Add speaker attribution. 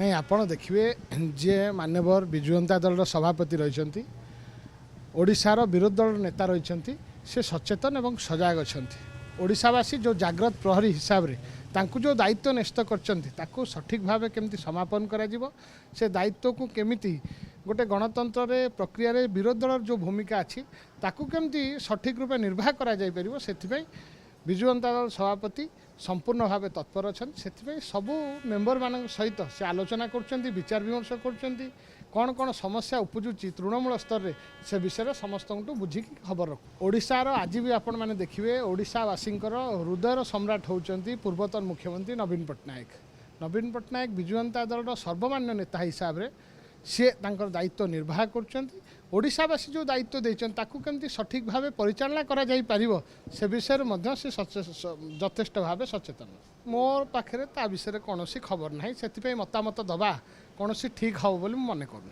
Speaker 1: नहीं आपण देखिए जे मान्यवर विजु जनता दल सभापति रही ओडिशार विरोधी दल नेता रही से सचेतन एवं सजग अच्छा ओडिशावासी जो जाग्रत प्रहरी हिसाब रे तांकु जो दायित्व न्यस्त कर सठिक भाव केमती समापन करा से दायित्व को केमिति गोटे गणतंत्र रे प्रक्रिया रे विरोधी दल जो भूमिका अच्छी ताकू केमती सठिक रूपे निर्वाह करा जाय परिबो सेथिपई विजु जनता दल सभापति संपूर्ण भाव तत्पर अच्छा से सबू मेम्बर मान सहित से आलोचना कर विचार विमर्श कर कौन कौन समस्या उपजुची तृणमूल स्तर में से विषय समस्त बुझिकी खबर रख ओडिशार आज भी आपण मैंने देखिए ओडिशावासी हृदयर सम्राट होती पूर्वतन मुख्यमंत्री नवीन पट्टनायक विजु जनता दल सर्वमान्य नेता हिसाब से सी दायित्व निर्वाह करशावासी जो दायित्व देती सठिक भाव परिचालना करा से विषय से यथेष्ट भाव सचेतन मोर पाखे ता विषय कौन खबर ना से मतामत दबा कौन ठीक हम बोली मन कर